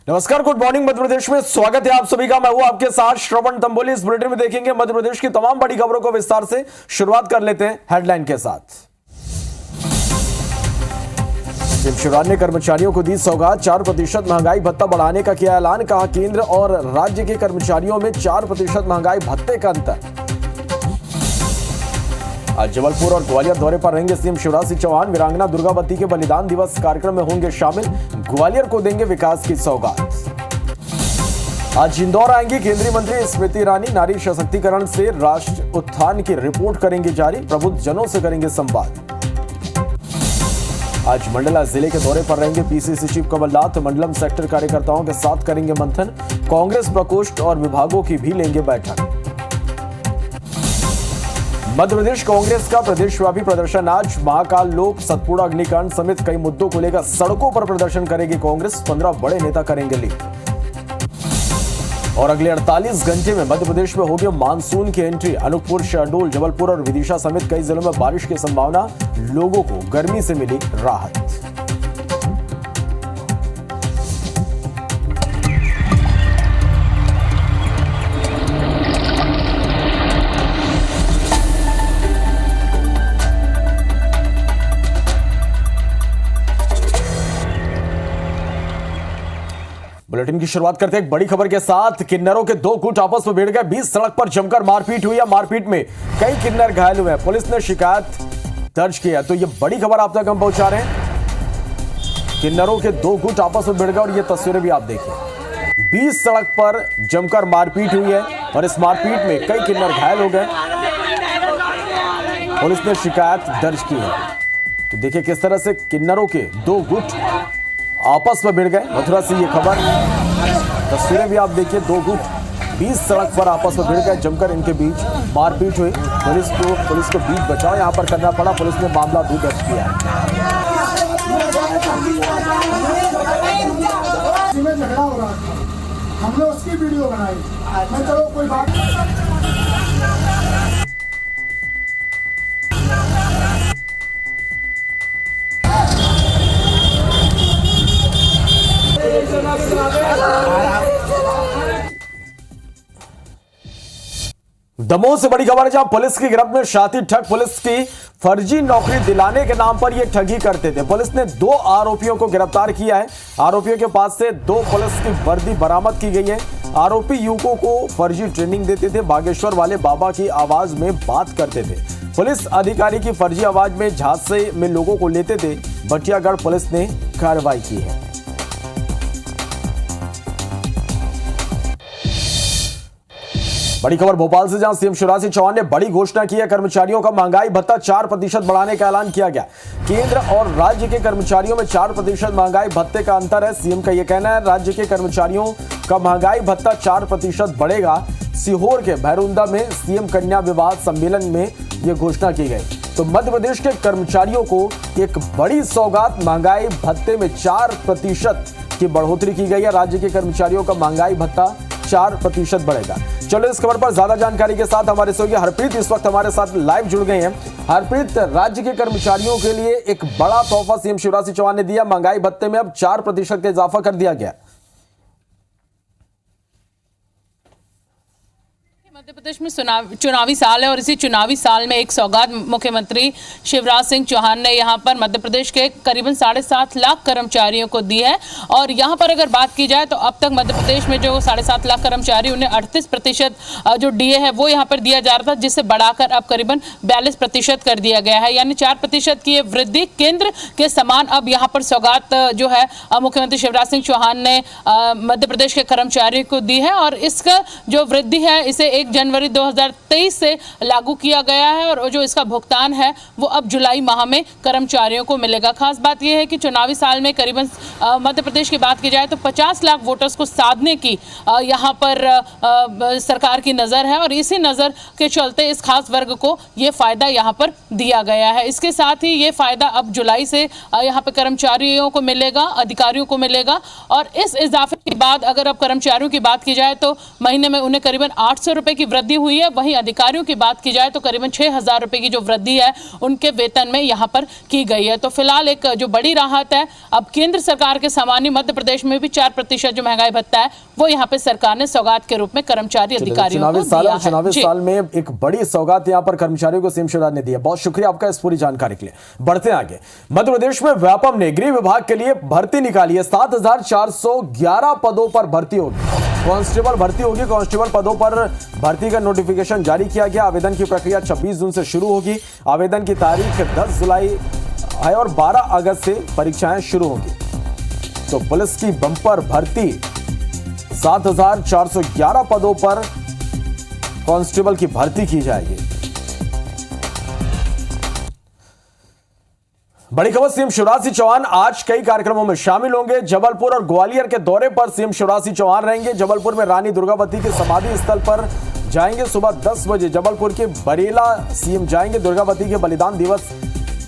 नमस्कार, good morning Madhya Pradesh में स्वागत है आप सभी का। मैं हूं आपके साथ श्रवण तंबोली। इस बुलेटिन में देखेंगे मध्य प्रदेश की तमाम बड़ी खबरों को विस्तार से। शुरुआत कर लेते हैं हेडलाइन के साथ। सीएम शिवराज ने कर्मचारियों को दी सौगात, 4% महंगाई भत्ता बढ़ाने का किया ऐलान। कहा केंद्र और राज्य के कर्मचारियों में 4% महंगाई भत्ते का अंतर। आज जबलपुर और ग्वालियर दौरे पर रहेंगे सीएम शिवराज सिंह चौहान। वीरांगना दुर्गावती के बलिदान दिवस कार्यक्रम में होंगे शामिल। ग्वालियर को देंगे विकास की सौगात। आज इंदौर आएंगी केंद्रीय मंत्री स्मृति ईरानी। नारी सशक्तिकरण से राष्ट्र उत्थान की रिपोर्ट करेंगे जारी। प्रबुद्ध जनों से करेंगे संवाद। आज मंडला जिले के दौरे पर रहेंगे पीसीसी चीफ कमलनाथ। मंडलम सेक्टर कार्यकर्ताओं के साथ करेंगे मंथन। कांग्रेस प्रकोष्ठ और विभागों की भी लेंगे बैठक। मध्य प्रदेश कांग्रेस का प्रदेशव्यापी प्रदर्शन आज। महाकाल लोक, सतपुड़ा अग्निकांड समेत कई मुद्दों को लेकर सड़कों पर प्रदर्शन करेगी कांग्रेस। 15 बड़े नेता करेंगे लीड। और अगले 48 घंटे में मध्य प्रदेश में होगी मानसून की एंट्री। अनूपपुर, शहडोल, जबलपुर और विदिशा समेत कई जिलों में बारिश की संभावना। लोगों को गर्मी से मिली राहत। बुलेटिन की शुरुआत करते हैं एक बड़ी खबर के साथ। किन्नरों के 2 गुट आपस में भिड़ गए। 20 सड़क पर जमकर मारपीट हुई है। मारपीट में कई किन्नर घायल हुए हैं। पुलिस ने शिकायत दर्ज की है। तो ये बड़ी खबर आप तक हम पहुंचा रहे हैं। किन्नरों के 2 गुट आपस में भिड़ गए और ये तस्वीरें भी आप देखिए। 20 सड़क पर जमकर मारपीट हुई है और इस मारपीट में कई किन्नर घायल हो गए। पुलिस ने शिकायत दर्ज की है। तो देखिए किस तरह से किन्नरों के 2 गुट आपस में भिड़ गए। मथुरा से ये खबर, तस्वीरें भी आप देखिए। 2 गुट 20 सड़क पर आपस में भिड़ गए। जमकर इनके बीच मारपीट हुई। पुलिस को बीच बचाव यहां पर करना पड़ा। पुलिस ने मामला भी दर्ज किया है। झगड़ा हो रहा था, हमने उसकी वीडियो बनाई। मैं चलो कोई बात दमोह से बड़ी खबर है जहां पुलिस की गिरफ्त में शातिर ठग। पुलिस की फर्जी नौकरी दिलाने के नाम पर यह ठगी करते थे। पुलिस ने 2 आरोपियों को गिरफ्तार किया है। आरोपियों के पास से 2 पुलिस की वर्दी बरामद की गई है। आरोपी युवकों को फर्जी ट्रेनिंग देते थे। बागेश्वर वाले बाबा की आवाज में बात करते थे। पुलिस अधिकारी की फर्जी आवाज में झांसे में लोगों को लेते थे। बटियागढ़ पुलिस ने कार्रवाई की है। बड़ी खबर भोपाल से जहां सीएम शिवराज सिंह चौहान ने बड़ी घोषणा की है। कर्मचारियों का महंगाई भत्ता 4% बढ़ाने का ऐलान किया गया। केंद्र और राज्य के कर्मचारियों में 4% महंगाई भत्ते का अंतर है। सीएम का यह कहना है राज्य के कर्मचारियों का महंगाई भत्ता 4% बढ़ेगा। सीहोर के भैरुंदा में सीएम कन्या विवाह सम्मेलन में यह घोषणा की गई। तो मध्य प्रदेश के कर्मचारियों को एक बड़ी सौगात, महंगाई भत्ते में 4% की बढ़ोतरी की गई है। राज्य के कर्मचारियों का महंगाई भत्ता 4% बढ़ेगा। चलो इस खबर पर ज्यादा जानकारी के साथ हमारे सहयोगी हरप्रीत इस वक्त हमारे साथ लाइव जुड़ गए हैं। हरप्रीत, राज्य के कर्मचारियों के लिए एक बड़ा तोहफा सीएम शिवराज सिंह चौहान ने दिया। महंगाई भत्ते में अब 4% का इजाफा कर दिया गया। मध्य प्रदेश में चुनावी साल है और इसी चुनावी साल में एक सौगात मुख्यमंत्री शिवराज सिंह चौहान ने यहां पर मध्य प्रदेश के करीबन 7.5 लाख कर्मचारियों को दी है। और यहां पर अगर बात की जाए तो अब तक मध्य प्रदेश में जो 7.5 लाख कर्मचारी उन्हें 38% जो डीए है वो यहां पर दिया जा रहा था, जिससे बढ़ाकर अब करीबन 42% कर दिया गया है। यानी 4% की वृद्धि केंद्र के समान अब यहाँ पर सौगात जो है मुख्यमंत्री शिवराज सिंह चौहान ने मध्य प्रदेश के कर्मचारियों को दी है। और इसका जो वृद्धि है इसे 1 जनवरी 2023 से लागू किया गया है और जो इसका भुगतान है वो अब जुलाई माह में कर्मचारियों को मिलेगा। खास बात यह है कि चुनावी साल में करीबन मध्य प्रदेश की बात की जाए तो 50 लाख वोटर्स को साधने की यहाँ पर सरकार की नज़र है और इसी नज़र के चलते इस खास वर्ग को ये फायदा यहाँ पर दिया गया है। इसके साथ ही ये फायदा अब जुलाई से यहाँ पर कर्मचारियों को मिलेगा, अधिकारियों को मिलेगा। और इस इजाफे के बाद अगर अब कर्मचारियों की बात की जाए तो महीने में उन्हें करीबन 800 रुपए की की वृद्धि हुई है। वहीं अधिकारियों की बात की जाए तो करीबन 6,000 रुपए की जो वृद्धि है उनके वेतन में यहाँ पर की गई है। तो फिलहाल एक जो बड़ी राहत है, अब केंद्र सरकार के सामान्य मध्य प्रदेश में भी 4% जो महंगाई भत्ता है वो यहाँ पे सरकार ने सौगात के रूप में कर्मचारी अधिकारियों को दिया है। चुनावी साल में एक बड़ी सौगात यहाँ पर कर्मचारियों को सीएम शिवराज ने दी है। बहुत शुक्रिया आपका इस पूरी जानकारी के लिए। बढ़ते आगे, मध्य प्रदेश में व्यापम ने गृह विभाग के लिए भर्ती निकाली है। 7,411 पदों पर भर्ती होगी। कांस्टेबल भर्ती होगी। कांस्टेबल पदों पर भर्ती का नोटिफिकेशन जारी किया गया। आवेदन की प्रक्रिया 26 जून से शुरू होगी। आवेदन की तारीख 10 जुलाई है और 12 अगस्त से परीक्षाएं शुरू होंगी। तो पुलिस की बंपर भर्ती 7,411 पदों पर कांस्टेबल की भर्ती की जाएगी। बड़ी खबर, सीएम शिवराज सिंह चौहान आज कई कार्यक्रमों में शामिल होंगे। जबलपुर और ग्वालियर के दौरे पर सीएम शिवराज सिंह चौहान रहेंगे। जबलपुर में रानी दुर्गावती के समाधि स्थल पर जाएंगे सुबह 10 बजे। जबलपुर के बरेला सीएम जाएंगे। दुर्गावती के बलिदान दिवस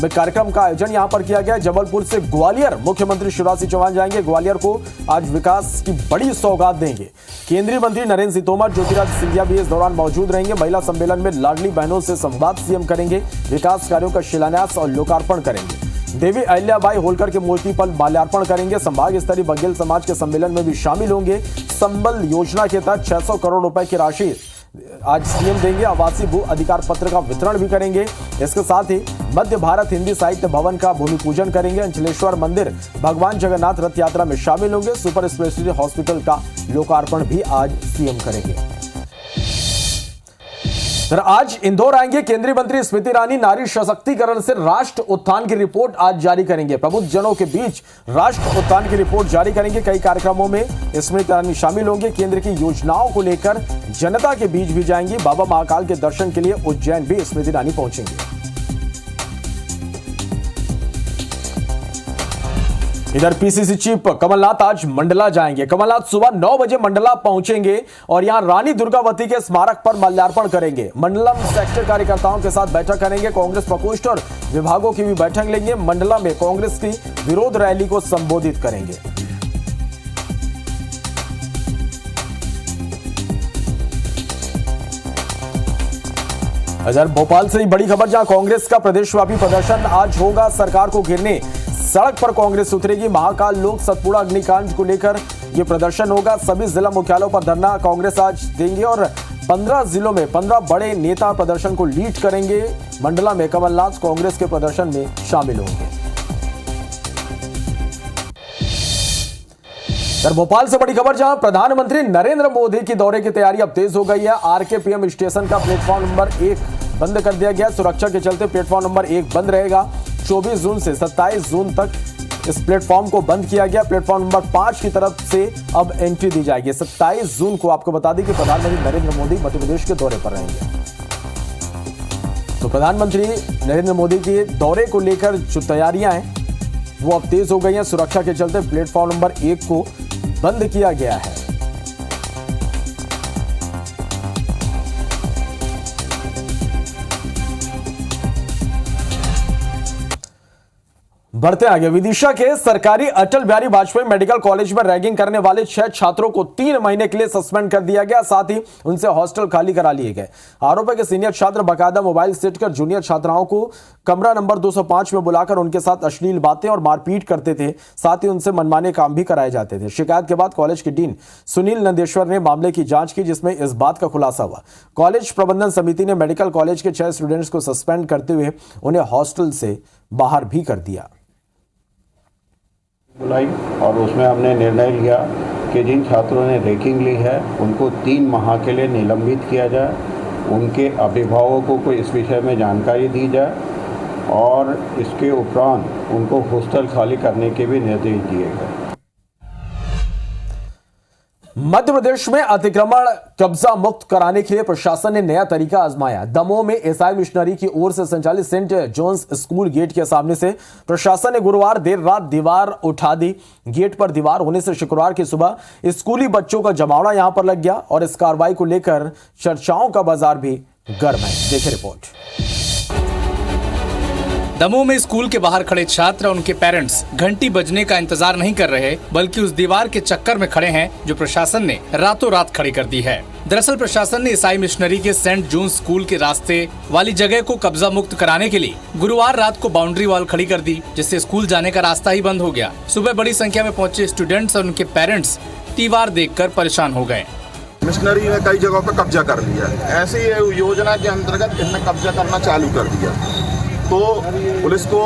में कार्यक्रम का आयोजन यहां पर किया गया। जबलपुर से ग्वालियर मुख्यमंत्री शिवराज सिंह चौहान जाएंगे। ग्वालियर को आज विकास की बड़ी सौगात देंगे। केंद्रीय मंत्री नरेंद्र सिंह तोमर, ज्योतिरादित्य सिंधिया भी इस दौरान मौजूद रहेंगे। महिला सम्मेलन में लाडली बहनों से संवाद सीएम करेंगे। विकास कार्यों का शिलान्यास और लोकार्पण करेंगे। देवी अहिल्याबाई होलकर के मूर्ति पर माल्यार्पण करेंगे। संभाग स्तरीय बघेल समाज के सम्मेलन में भी शामिल होंगे। संबल योजना के तहत 600 करोड़ रुपए की राशि आज सीएम देंगे। आवासीय भू अधिकार पत्र का वितरण भी करेंगे। इसके साथ ही मध्य भारत हिंदी साहित्य भवन का भूमि पूजन करेंगे। अंचलेश्वर मंदिर भगवान जगन्नाथ रथ यात्रा में शामिल होंगे। सुपर स्पेशलिटी हॉस्पिटल का लोकार्पण भी आज सीएम करेंगे। आज इंदौर आएंगे केंद्रीय मंत्री स्मृति ईरानी। नारी सशक्तिकरण से राष्ट्र उत्थान की रिपोर्ट आज जारी करेंगे। प्रबुद्ध जनों के बीच राष्ट्र उत्थान की रिपोर्ट जारी करेंगे। कई कार्यक्रमों में स्मृति ईरानी शामिल होंगे। केंद्र की योजनाओं को लेकर जनता के बीच भी जाएंगी। बाबा महाकाल के दर्शन के लिए उज्जैन भी स्मृति ईरानी पहुंचेंगे। इधर पीसीसी चीफ कमलनाथ आज मंडला जाएंगे। कमलनाथ सुबह 9 बजे मंडला पहुंचेंगे और यहां रानी दुर्गावती के स्मारक पर माल्यार्पण करेंगे। मंडलम सेक्टर कार्यकर्ताओं के साथ बैठक करेंगे। कांग्रेस प्रकोष्ठ और विभागों की भी बैठक लेंगे। मंडला में कांग्रेस की विरोध रैली को संबोधित करेंगे। इधर भोपाल से ही बड़ी खबर, जहां कांग्रेस का प्रदेशव्यापी प्रदर्शन आज होगा। सरकार को घेरने सड़क पर कांग्रेस उतरेगी। महाकाल लोक सतपुड़ा अग्निकांड को लेकर यह प्रदर्शन होगा। सभी जिला मुख्यालयों पर धरना कांग्रेस आज देंगे और 15 जिलों में 15 बड़े नेता प्रदर्शन को लीड करेंगे। मंडला में कमलनाथ कांग्रेस के प्रदर्शन में शामिल होंगे। भोपाल से बड़ी खबर, जहां प्रधानमंत्री नरेंद्र मोदी की दौरे की तैयारी अब तेज हो गई है। आरकेपीएम स्टेशन का प्लेटफॉर्म नंबर 1 बंद कर दिया गया। सुरक्षा के चलते प्लेटफॉर्म नंबर 1 बंद रहेगा। 24 जून से 27 जून तक इस प्लेटफॉर्म को बंद किया गया। प्लेटफॉर्म नंबर 5 की तरफ से अब एंट्री दी जाएगी। 27 जून को आपको बता दें कि प्रधानमंत्री नरेंद्र मोदी मध्य प्रदेश के दौरे पर रहेंगे। तो प्रधानमंत्री नरेंद्र मोदी के दौरे को लेकर जो तैयारियां हैं वो अब तेज हो गई हैं। सुरक्षा के चलते प्लेटफॉर्म नंबर 1 को बंद किया गया है। बढ़ते आगे, विदिशा के सरकारी अटल बिहारी वाजपेयी मेडिकल कॉलेज में रैगिंग करने वाले 6 छात्रों को 3 महीने के लिए सस्पेंड कर दिया गया। साथ ही उनसे हॉस्टल खाली करा लिए गए। आरोप है कि सीनियर छात्र बाकायदा मोबाइल सेट कर जूनियर छात्राओं को कमरा नंबर 205 में बुलाकर उनके साथ अश्लील बातें और मारपीट करते थे। साथ ही उनसे मनमाने काम भी कराए जाते थे। शिकायत के बाद कॉलेज के डीन सुनील नंदेश्वर ने मामले की जांच की, जिसमें इस बात का खुलासा हुआ। कॉलेज प्रबंधन समिति ने मेडिकल कॉलेज के 6 स्टूडेंट्स को सस्पेंड करते हुए उन्हें हॉस्टल से बाहर भी कर दिया। बुलाई और उसमें हमने निर्णय लिया कि जिन छात्रों ने रैगिंग ली है उनको 3 माह के लिए निलंबित किया जाए। उनके अभिभावकों को इस विषय में जानकारी दी जाए और इसके उपरांत उनको हॉस्टल खाली करने के भी निर्देश दिए गए। मध्य प्रदेश में अतिक्रमण कब्जा मुक्त कराने के लिए प्रशासन ने नया तरीका आजमाया। दमोह में ईसाई मिशनरी की ओर से संचालित सेंट जॉन्स स्कूल गेट के सामने से प्रशासन ने गुरुवार देर रात दीवार उठा दी। गेट पर दीवार होने से शुक्रवार की सुबह स्कूली बच्चों का जमावड़ा यहां पर लग गया और इस कार्रवाई को लेकर चर्चाओं का बाजार भी गर्म है। देखिए रिपोर्ट। दमोह में स्कूल के बाहर खड़े छात्र और उनके पेरेंट्स घंटी बजने का इंतजार नहीं कर रहे, बल्कि उस दीवार के चक्कर में खड़े हैं जो प्रशासन ने रातों रात खड़ी कर दी है। दरअसल प्रशासन ने ईसाई मिशनरी के सेंट जून स्कूल के रास्ते वाली जगह को कब्जा मुक्त कराने के लिए गुरुवार रात को बाउंड्री वॉल खड़ी कर दी, जिससे स्कूल जाने का रास्ता ही बंद हो गया। सुबह बड़ी संख्या में पहुंचे स्टूडेंट्स और उनके पेरेंट्स दीवार देखकर परेशान हो गए। मिशनरी ने कई जगहों पर कब्जा कर लिया है। ऐसी योजना के अंतर्गत इन्होंने कब्जा करना चालू कर दिया। तो पुलिस को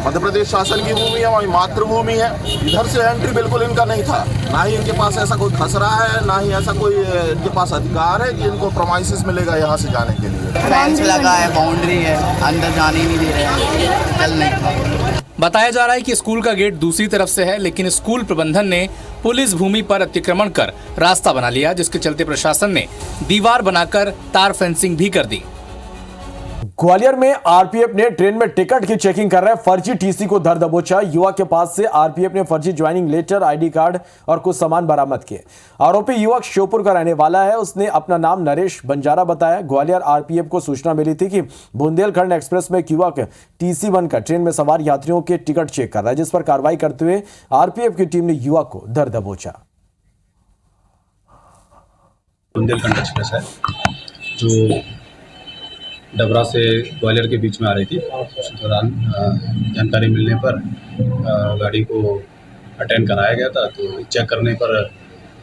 मध्य प्रदेश शासन की भूमि है, वही मातृभूमि है, इधर से एंट्री बिल्कुल इनका नहीं था। ना ही इनके पास ऐसा कोई खसरा है, ना ही ऐसा कोई इनके पास अधिकार है कि इनको प्रोमाइसिस मिलेगा यहाँ से जाने के लिए। फेंस लगा है, बाउंड्री है, अंदर जाने ही नहीं दे रहे हैं, चल नहीं। बताया जा रहा है कि स्कूल का गेट दूसरी तरफ से है, लेकिन स्कूल प्रबंधन ने पुलिस भूमि पर अतिक्रमण कर रास्ता बना लिया, जिसके चलते प्रशासन ने दीवार बनाकर तार फेंसिंग भी कर दी। ग्वालियर में आरपीएफ ने ट्रेन में टिकट की चेकिंग कर रहे फर्जी टीसी को धर दबोचा। युवक के पास से आरपीएफ ने फर्जी ज्वाइनिंग लेटर, आईडी कार्ड और कुछ सामान बरामद किए। आरोपी युवक श्योपुर का रहने वाला है। उसने अपना नाम नरेश बंजारा बताया। ग्वालियर आरपीएफ को सूचना मिली थी कि बुंदेलखंड एक्सप्रेस में एक युवक टीसी बनकर ट्रेन में सवार यात्रियों के टिकट चेक कर रहा है, जिस पर कार्रवाई करते हुए आरपीएफ की टीम ने युवक को धर दबोचा। बुंदेलखंड एक्सप्रेस है जो डबरा से ग्वालियर के बीच में आ रही थी। उस दौरान जानकारी मिलने पर गाड़ी को अटेंड कराया गया था। तो चेक करने पर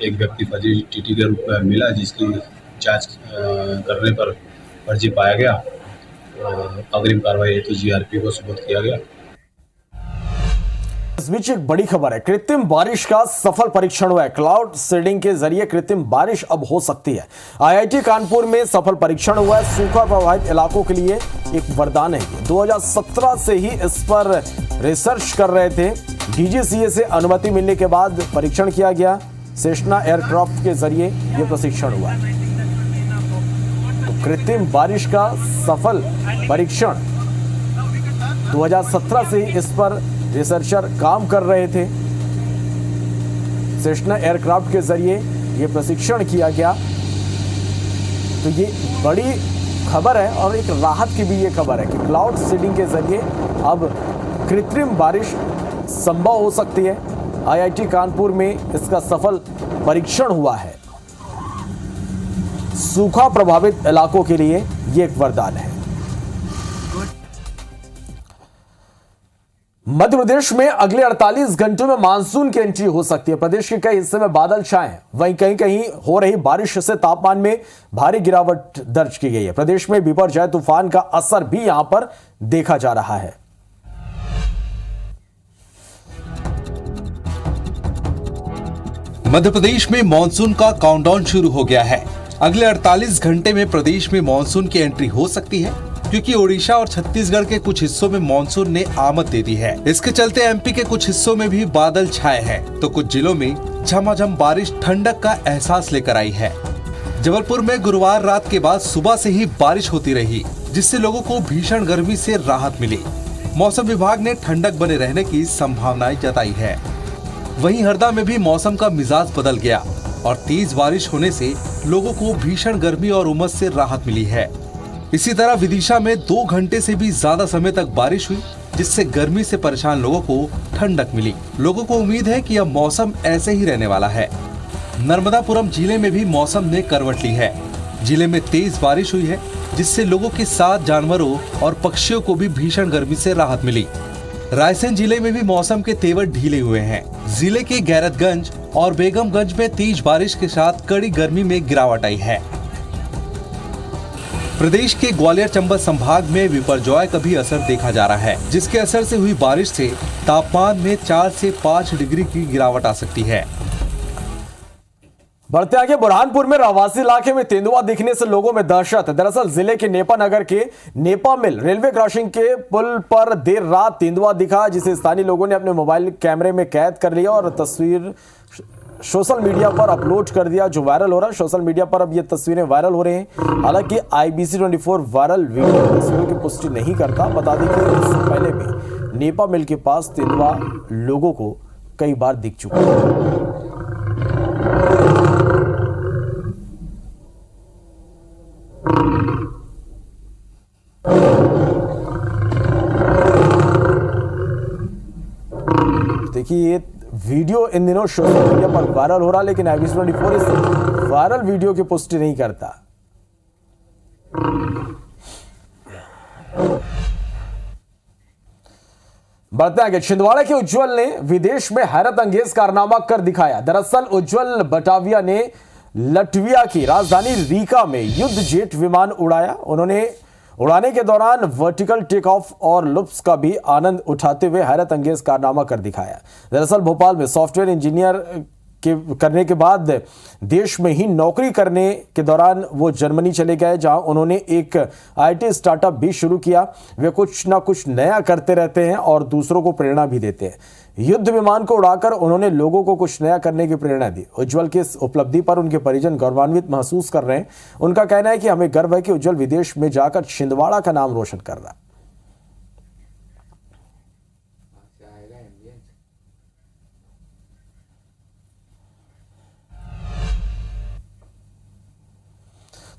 एक व्यक्ति फर्जी टीटी के रूप में मिला, जिसकी जांच करने पर फर्जी पाया गया। अग्रिम कार्रवाई हेतु जीआरपी को सुपुर्द किया गया। इस बीच एक बड़ी खबर है। कृत्रिम बारिश का सफल परीक्षण हुआ है। क्लाउड सीडिंग के जरिए कृत्रिम बारिश अब हो सकती है। आईआईटी कानपुर में सफल परीक्षण हुआ है। सूखा प्रभावित इलाकों के लिए एक वरदान है। 2017 से ही इस पर रिसर्च कर रहे थे। डीजीसीए से अनुमति मिलने के बाद परीक्षण किया गया। सेस्ना एयरक्राफ्ट के जरिए यह प्रशिक्षण हुआ है। तो कृत्रिम बारिश का सफल परीक्षण 2017 से ही इस पर रिसर्चर काम कर रहे थे। सेस्ना एयरक्राफ्ट के जरिए यह प्रशिक्षण किया गया। तो ये बड़ी खबर है और एक राहत की भी ये खबर है कि क्लाउड सीडिंग के जरिए अब कृत्रिम बारिश संभव हो सकती है। आईआईटी कानपुर में इसका सफल परीक्षण हुआ है। सूखा प्रभावित इलाकों के लिए यह एक वरदान है। मध्य प्रदेश में अगले 48 घंटों में मानसून की एंट्री हो सकती है। प्रदेश के कई हिस्से में बादल छाए हैं, वहीं कहीं कहीं हो रही बारिश से तापमान में भारी गिरावट दर्ज की गई है। प्रदेश में बिपरजॉय तूफान का असर भी यहां पर देखा जा रहा है। मध्य प्रदेश में मानसून का काउंटडाउन शुरू हो गया है। अगले 48 घंटे में प्रदेश में मानसून की एंट्री हो सकती है, क्योंकि ओडिशा और छत्तीसगढ़ के कुछ हिस्सों में मानसून ने आमद दे दी है। इसके चलते एमपी के कुछ हिस्सों में भी बादल छाए हैं, तो कुछ जिलों में झमाझम बारिश ठंडक का एहसास लेकर आई है। जबलपुर में गुरुवार रात के बाद सुबह से ही बारिश होती रही, जिससे लोगों को भीषण गर्मी से राहत मिली। मौसम विभाग ने ठंडक बने रहने की संभावनाएं जताई है। वहीं हरदा में भी मौसम का मिजाज बदल गया और तेज बारिश होने से लोगों को भीषण गर्मी और उमस से राहत मिली है। इसी तरह विदिशा में 2 घंटे से भी ज्यादा समय तक बारिश हुई, जिससे गर्मी से परेशान लोगों को ठंडक मिली। लोगों को उम्मीद है कि अब मौसम ऐसे ही रहने वाला है। नर्मदापुरम जिले में भी मौसम ने करवट ली है। जिले में तेज बारिश हुई है, जिससे लोगों के साथ जानवरों और पक्षियों को भी भीषण गर्मी से राहत मिली। रायसेन जिले में भी मौसम के तेवर ढीले हुए हैं। जिले के गैरतगंज और बेगमगंज में तेज बारिश के साथ कड़ी गर्मी में गिरावट आई है। प्रदेश के ग्वालियर चंबल संभाग में बिपरजॉय का भी असर देखा जा रहा है, जिसके असर से हुई बारिश से तापमान में 4 से 5 डिग्री की गिरावट आ सकती है। बढ़ते आगे, बुरहानपुर में रहवासी इलाके में तेंदुआ दिखने से लोगों में दहशत है। दरअसल जिले के नेपा नगर के नेपा मिल रेलवे क्रॉसिंग के पुल पर देर रात तेंदुआ दिखा, जिसे स्थानीय लोगों ने अपने मोबाइल कैमरे में कैद कर लिया और तस्वीर सोशल मीडिया पर अपलोड कर दिया, जो वायरल हो रहा है। सोशल मीडिया पर अब ये तस्वीरें वायरल हो रही हैं। हालांकि IBC 24 वायरल वीडियो तस्वीरों की पुष्टि नहीं करता। बता दें कि इससे पहले भी नेपा मिल के पास तेंदुआ लोगों को कई बार दिख चुका है। देखिए ये वीडियो इन दिनों सोशल मीडिया पर वायरल हो रहा, लेकिन IBC24 इस वायरल वीडियो की पुष्टि नहीं करता। बढ़ते आगे, छिंदवाड़ा के उज्जवल ने विदेश में हैरत अंगेज कारनामा कर दिखाया। दरअसल उज्जवल बटाविया ने लटविया की राजधानी रीका में युद्ध जेट विमान उड़ाया। उन्होंने उड़ाने के दौरान वर्टिकल टेक ऑफ और लुप्स का भी आनंद उठाते हुए हैरत अंगेज कारनामा कर दिखाया। दरअसल भोपाल में सॉफ्टवेयर इंजीनियर करने के बाद देश में ही नौकरी करने के दौरान वो जर्मनी चले गए, जहां उन्होंने एक IT स्टार्टअप भी शुरू किया। वे कुछ ना कुछ नया करते रहते हैं और दूसरों को प्रेरणा भी देते हैं। युद्ध विमान को उड़ाकर उन्होंने लोगों को कुछ नया करने की प्रेरणा दी। उज्जवल की इस उपलब्धि पर उनके परिजन गौरवान्वित महसूस कर रहे हैं। उनका कहना है कि हमें गर्व है कि उज्जवल विदेश में जाकर छिंदवाड़ा का नाम रोशन कर रहा है।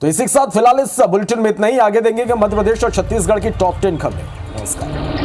तो इसी के साथ फिलहाल इस बुलेटिन में इतना ही। आगे देंगे कि मध्य प्रदेश और छत्तीसगढ़ की टॉप 10 खबरें। नमस्कार।